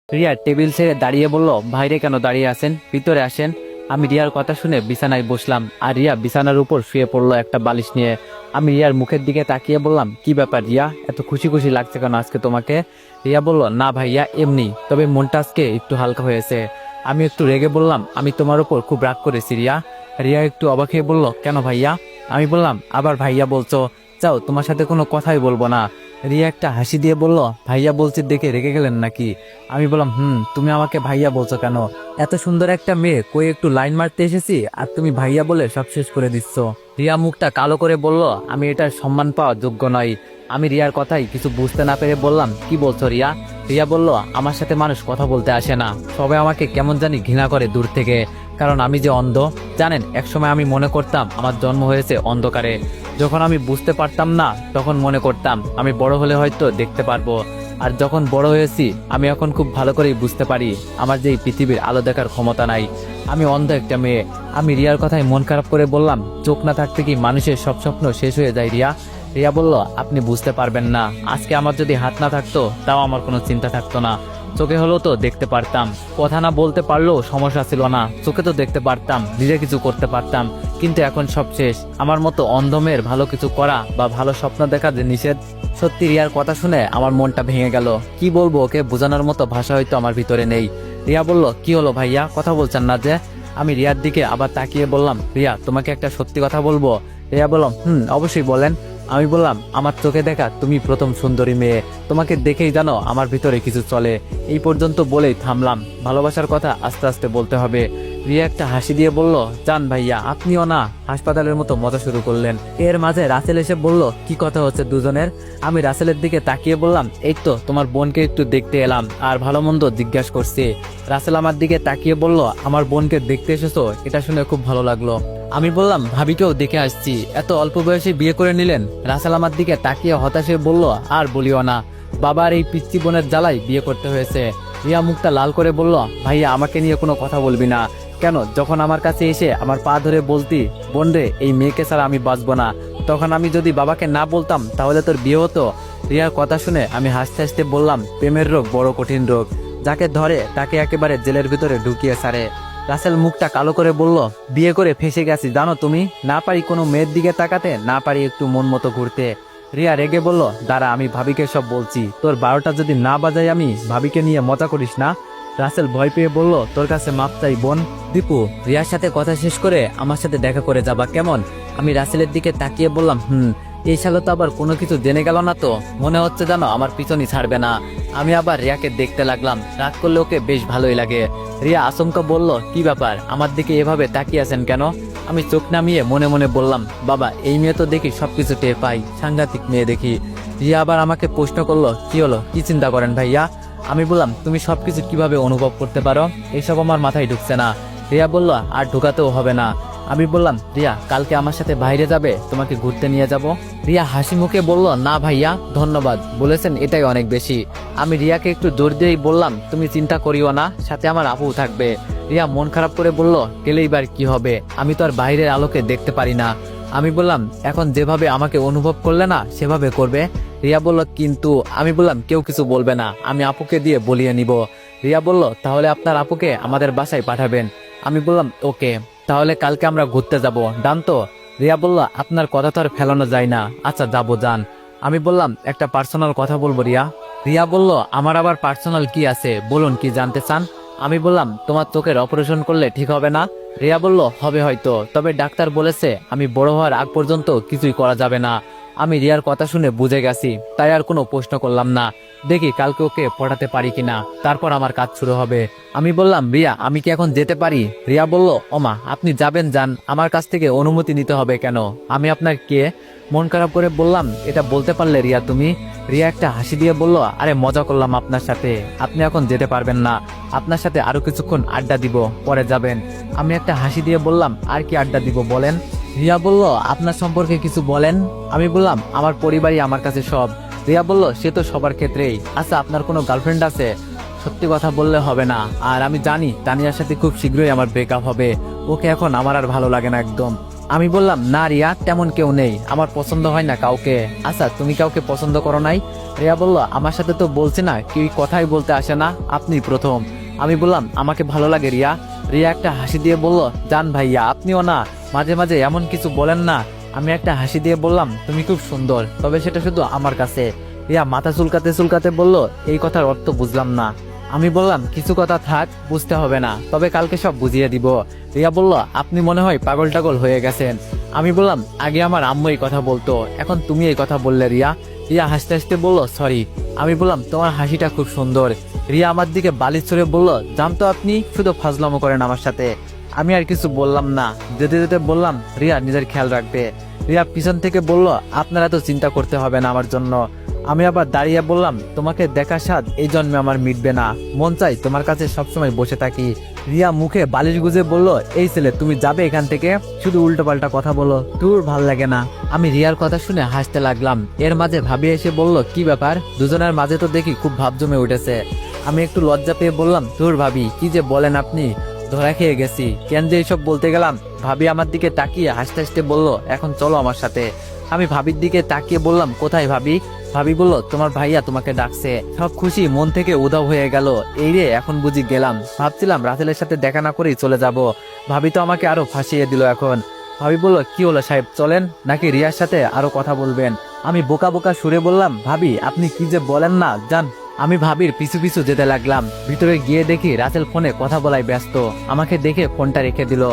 Riya table ছেড়ে দাঁড়িয়ে বলল, বাইরে কেন দাঁড়িয়ে আছেন, ভিতরে আসেন। আমি রিয়ার কথা শুনে বিছানায় বসলাম, আর রিয়া বিছানার উপর শুয়ে পড়লো একটা বালিশ নিয়ে। আমি রিয়ার মুখের দিকে তাকিয়ে বললাম, কি ব্যাপার রিয়া, এত খুশি খুশি লাগছে কেন আজকে তোমাকে? রিয়া বলল, না ভাইয়া এমনি, তবে মনটা আজকে একটু হালকা হয়েছে। আমি একটু রেগে বললাম, আমি তোমার উপর খুব রাগ করেছি রিয়া। রিয়া একটু অবাক হয়ে বলল, কেন ভাইয়া? আমি বললাম, আবার ভাইয়া বলছো, যাও তোমার সাথে কোনো কথাই বলবো না। রিয়া একটা হাসি দিয়ে বলল, ভাইয়া বলছি দেখে রেগে গেলেন নাকি? আমি বললাম, তুমি আমাকে ভাইয়া বলছো কেন? এত সুন্দর একটা মেয়ে কই একটু লাইন মারতে এসেছি আর তুমি ভাইয়া বলে সব শেষ করে দিচ্ছ। রিয়া মুখটা কালো করে বলল, আমি এটার সম্মান পাওয়া যোগ্য নই। আমি রিয়ার কথাই কিছু বুঝতে না পেরে বললাম, কি বলছো রিয়া? রিয়া বলল, আমার সাথে মানুষ কথা বলতে আসে না, সবাই আমাকে কেমন জানি ঘৃণা করে দূর থেকে, কারণ আমি যে অন্ধ। জানেন, একসময় আমি মনে করতাম আমার জন্ম হয়েছে অন্ধকারে। যখন আমি বুঝতে পারতাম না তখন মনে করতাম আমি বড় হলে হয়তো দেখতে পারবো। আর যখন বড় হয়েছি আমি এখন খুব ভালো করেই বুঝতে পারি আমার যে এই পৃথিবীর আলো দেখার ক্ষমতা নাই। আমি অন্ধ একটা মেয়ে। আমি রিয়ার কথায় মন খারাপ করে বললাম, চোখ না থাকতে কি মানুষের সব স্বপ্ন শেষ হয়ে যায় রিয়া? রিয়া বলল, আপনি বুঝতে পারবেন না, আজকে আমার যদি হাত না থাকতো তাও আমার কোনো চিন্তা থাকতো না। চোখে হলেও তো দেখতে পারতাম, কথা না বলতে পারলেও সমস্যা ছিল না, চোখে তো দেখতে পারতাম, নিজে কিছু করতে পারতাম। কিন্তু এখন সব শেষ। আমার মতো অন্ধ মেয়ের ভালো কিছু করা বা ভালো স্বপ্ন দেখা যে নিষেধ। সত্যি রিয়ার কথা শুনে আমার মনটা ভেঙে গেল। কি বলবো ওকে বোঝানোর মতো ভাষা হয়তো আমার ভিতরে নেই। রিয়া বলল, কি হলো ভাইয়া, কথা বলছেন না যে? আমি রিয়ার দিকে আবার তাকিয়ে বললাম, রিয়া তোমাকে একটা সত্যি কথা বলবো? রিয়া বললাম, অবশ্যই বলেন। আমি বললাম, আমার চোখে দেখা তুমি প্রথম সুন্দরী মেয়ে, তোমাকে দেখেই জানো আমার ভিতরে কিছু চলে। এই পর্যন্ত বলেই থামলাম, ভালোবাসার কথা আস্তে আস্তে বলতে হবে। রিয়া একটা হাসি দিয়ে বলল, জান ভাইয়া আপনিও না হাসপাতালের মতো মজা শুরু করলেন। এর মাঝে রাসেল এসে বলল, কি কথা হচ্ছে দুজনের? আমি রাসেলের দিকে তাকিয়ে বললাম, এই তো তোমার বোনকে একটু দেখতে এলাম আর ভালো মন্দ জিজ্ঞাসা করছি। রাসেল আমার দিকে তাকিয়ে বলল, আমার বোনকে দেখতে এসেছো, এটা শুনে খুব ভালো লাগলো। আমি বললাম, ভাবিকেও দেখে আসছি, এত অল্প বয়সে বিয়ে করে নিলেন? রাসেল আমার দিকে তাকিয়ে হতাশে বলল, আর বলিও না, বাবার এই পিচ্চি বোনের জ্বালাই বিয়ে করতে হয়েছে। রিয়া মুখটা লাল করে বলল, ভাইয়া আমাকে নিয়ে কোনো কথা বলবি না কেন? যখন আমার কাছে এসে আমার পা ধরে বলতি, বোন রে এই মেয়েকে ছাড়া আমি বাঁচবো না, তখন আমি যদি বাবাকে না বলতাম তাহলে তোর বিয়ে হতো। রিয়ার কথা শুনে আমি হাসতে হাসতে বললাম, প্রেমের রোগ বড় কঠিন রোগ, যাকে ধরে তাকে একেবারে জেলের ভিতরে ঢুকিয়ে ছাড়ে। রাসেল মুখটা কালো করে বলল, বিয়ে করে ফেসে গেছি জানো তুমি, না পারি কোনো মেয়ের দিকে তাকাতে, না পারি একটু মন মতো ঘুরতে। রিয়া রেগে বলল, দাঁড়া আমি ভাবিকে সব বলছি, তোর 12টা যদি না বাজাই আমি ভাবিকে নিয়ে মজা করিস না। রাসেল ভয় পেয়ে বলল, তোর কাছে মাপ চাই বোন। দীপু, রিয়ার সাথে কথা শেষ করে আমার সাথে দেখা করে যাবা কেমন? আমি রাসেলের দিকে তাকিয়ে বললাম, এই সালে তো আবার কোনো কিছু জেনে গেল না তো, মনে হচ্ছে জানো আমার পিছনই ছাড়বে না। আমি আবার রিয়াকে দেখতে লাগলাম, রাগ করলে ওকে বেশ ভালোই লাগে। রিয়া আচমকা বলল, কি ব্যাপার, আমার দিকে এভাবে তাকিয়ে আছেন কেন? আমি চোখ নামিয়ে মনে মনে বললাম, বাবা এই মেয়ে তো দেখি সবকিছু টের পাই, সাংঘাতিক মেয়ে দেখি। রিয়া আবার আমাকে প্রশ্ন করলো, কি হলো, কি চিন্তা করেন ভাইয়া? আমি বললাম, তুমি সবকিছু কিভাবে অনুভব করতে পারো, এসব আমার মাথায় ঢুকছে না। রিয়া বলল, আর ঢুকাতেও হবে না। আমি বললাম, রিয়া কালকে আমার সাথে বাইরে যাবে, তোমাকে ঘুরতে নিয়ে যাব। রিয়া হাসি মুখে বলল, না ভাইয়া ধন্যবাদ, বলেছেন এটাই অনেক বেশি। আমি রিয়াকে একটু জোর দিয়েই বললাম, তুমি চিন্তা করিও না, সাথে আমার আপু থাকবে। রিয়া মন খারাপ করে বলল, গেলেই বার কি হবে, আমি তো আর বাইরের আলোকে দেখতে পারি না। আমি বললাম, এখন যেভাবে আমাকে অনুভব করলে না সেভাবে করবে। রিয়া বলল, কিন্তু। আমি বললাম, কেউ কিছু বলবে না, আমি আপুকে দিয়ে বলিয়ে নিব। রিয়া বলল, তাহলে আপনার আপুকে আমাদের বাসায় পাঠাবেন। আমি বললাম, ওকে, তাহলে কালকে আমরা ঘুরতে যাব, ডান তো? রিয়া বলল, আপনার কথা তো আর ফেলানো যায় না, আচ্ছা যাবো যান। আমি বললাম, একটা পার্সোনাল কথা বলবো রিয়া। রিয়া বলল, আমার আবার পার্সোনাল কি আছে, বলুন কি জানতে চান? আমি বললাম, তোমার চোখের অপারেশন করলে ঠিক হবে না? রিয়া বলল, হবে হয়তো, তবে ডাক্তার বলেছে আমি বড় হওয়ার আগ পর্যন্ত কিছুই করা যাবে না। আমি রিয়ার কথা শুনে বুঝে গেছি, তাই আর কোনো প্রশ্ন করলাম না। দেখি কালকে ওকে পড়াতে পারি কিনা, তারপর আমার কাজ শুরু হবে। আমি বললাম, রিয়া আমি কি এখন যেতে পারি? রিয়া বলল, ওমা আপনি যাবেন যান, আমার কাছ থেকে অনুমতি নিতে হবে কেন? আমি আপনার কে? মন খারাপ করে বললাম, এটা বলতে পারলে রিয়া তুমি? রিয়া একটা হাসি দিয়ে বলল, আরে মজা করলাম আপনার সাথে, আপনি এখন যেতে পারবেন না, আপনার সাথে আরো কিছুক্ষণ আড্ডা দিব, পরে যাবেন। আমি একটা হাসি দিয়ে বললাম, আর কি আড্ডা দিব বলেন? রিয়া বলল, আপনার সম্পর্কে কিছু বলেন। আমি বললাম, আমার পরিবারই আমার কাছে সব। রিয়া বলল, সে তো সবার ক্ষেত্রেই। আচ্ছা আপনার কোনো গার্লফ্রেন্ড আছে? সত্যি কথা বললে হবে না, আর আমি জানি তানিয়ার সাথে খুব শীঘ্রই আমার ব্রেকআপ হবে, ওকে এখন আমার আর ভালো লাগে না একদম। আমি বললাম, না রিয়া, তেমন কেউ নেই, আমার পছন্দ হয় না কাউকে। আচ্ছা, তুমি কাউকে পছন্দ করো নাই? রিয়া বলল, আমার সাথে তো বলছে না, কেউ কথাই বলতে আসে না, আপনি প্রথম। আমি বললাম, আমাকে ভালো লাগে রিয়া। রিয়া একটা হাসি দিয়ে বলল, জান ভাইয়া, আপনিও না মাঝে মাঝে এমন কিছু বলেন না। আমি একটা হাসি দিয়ে বললাম, তুমি খুব সুন্দর, তবে সেটা শুধু আমার কাছে। রিয়া মাথা চুলকাতে চুলকাতে বলল, এই কথার অর্থ বুঝলাম না। আমি বললাম, কিছু কথা থাক, বুঝতে হবে না, তবে কালকে সব বুঝিয়ে দিব। রিয়া বলল, আপনি মনে হয় পাগল টাগল হয়ে গেছেন। আমি বললাম, আগে আমার আম্মু এই কথা বলতো, এখন তুমি এই কথা বললে রিয়া। রিয়া হাসতে হাসতে বলল, সরি। আমি বললাম, তোমার হাসিটা খুব সুন্দর। রিয়া আমার দিকে বালিশ ছড়ে বলল, জানতো আপনি শুধু ফাজলামো করেন আমার সাথে। আমি আর কিছু বললাম না, যেতে যেতে বললাম, রিয়া নিজের খেয়াল রাখবে। রিয়া পিছন থেকে বলল, আপনারা তো চিন্তা করতে হবে না আমার জন্য। আমি আবার দাঁড়িয়ে বললাম, তোমাকে দেখা স্বাদ এই জন্মে আমার মিটবে না, মন চাই তোমার কাছে সবসময় বসে থাকি। রিয়া মুখে বালিশ গুজে বলল, এই ছেলে, তুমি যাবে এখান থেকে? শুধু উল্টো পাল্টা কথা বলো, তোর ভাল লাগে না। আমি রিয়ার কথা শুনে হাসতে লাগলাম। এর মাঝে ভাবি এসে বলল, কি ব্যাপার, দুজনের মাঝে তো দেখি খুব ভাব জমে উঠেছে। আমি একটু লজ্জা পেয়ে বললাম, তোর ভাবি, কি যে বলেন আপনি, ধরা খেয়ে গেছি, কেন যে এইসব বলতে গেলাম। ভাবি আমার দিকে তাকিয়ে হাসতে হাসতে বলল, এখন চলো আমার সাথে। আমি ভাবির দিকে তাকিয়ে বললাম, কোথায় ভাবি? ভাবি বলল, তোমার ভাইয়া তোমাকে ডাকছে। সব খুশি মন থেকে উধাও হয়ে গেল। এই রে, এখন বুঝি গেলাম। ভাবছিলাম রাসেলের সাথে দেখা না করেই চলে যাব, ভাবি তো আমাকে আরো ফাঁসিয়ে দিল এখন। ভাবি বলল, কি হলো সাহেব, চলেন নাকি রিয়ার সাথে আরো কথা বলবেন? আমি বোকা বোকা সুরে বললাম, ভাবি, আপনি কি যে বলেন না, যান। আমি ভাবির পিছু পিছু যেতে লাগলাম। ভিতরে গিয়ে দেখি রাসেল ফোনে কথা বলায় ব্যস্ত। আমাকে দেখে ফোনটা রেখে দিল।